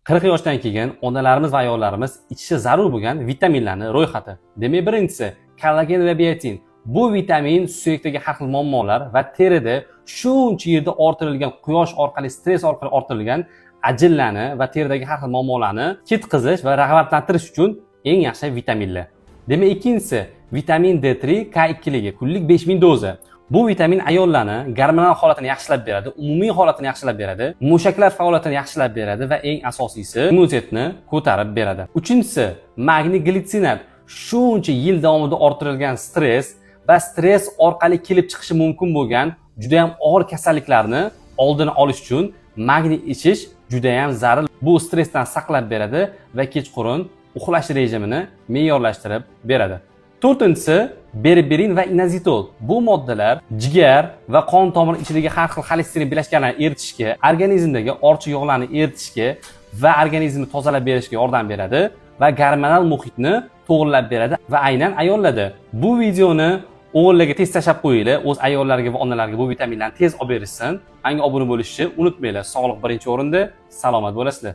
40 yoshdan keyin onalarimiz va ayollarimiz ichishi zarur bo'lgan vitaminlarning ro'yxati. Demak, birinchisi kollagen va biotin. Bu vitamin suyakdagi har xil muammolar va terida shuncha yerda orttirilgan quyosh orqali, stress orqali orttirilgan ajinlarni va teridagi har xil muammolarni ketqizish va rag'batlantirish uchun eng yaxshi vitaminlar. Demak, ikkinchisi vitamin D3 K2 ligi kunlik 5000 doza. Bu vitamin ayollarni gormonal holatini yaxshilab beradi, umumiy holatini yaxshilab beradi, mushaklar faoliyatini yaxshilab beradi va eng asosiysi immunitetni ko'tarib beradi. Uchinchisi magniy glitsinat. Shuncha yil davomida orttirilgan stress va stress orqali kelib chiqishi mumkin bo'lgan juda ham og'ir kasalliklarni oldini olish uchun magniy ichish juda ham zarur. Bu stressdan saqlab beradi va kechqurun uxlash rejimini me'yorlashtirib beradi. To'rtinchisi berberin va inazitol. Bu moddalar jigar va qon tomiri ichidagi har xil xolesterin birlashganlarini eritishga, organizmdagi ortiq yog'larni eritishga va organizmni tozalab berishga yordam beradi va gormonal muhitni to'g'irlab beradi va aynan ayollarda. Bu videoni o'g'illarga tez tashlab qo'yinglar, o'z ayollariga va onalarga bu vitaminlarni tez olib berishsin. Menga obuna bo'lishni unutmanglar. Sog'liq birinchi o'rinda, salomat bo'lasizlar.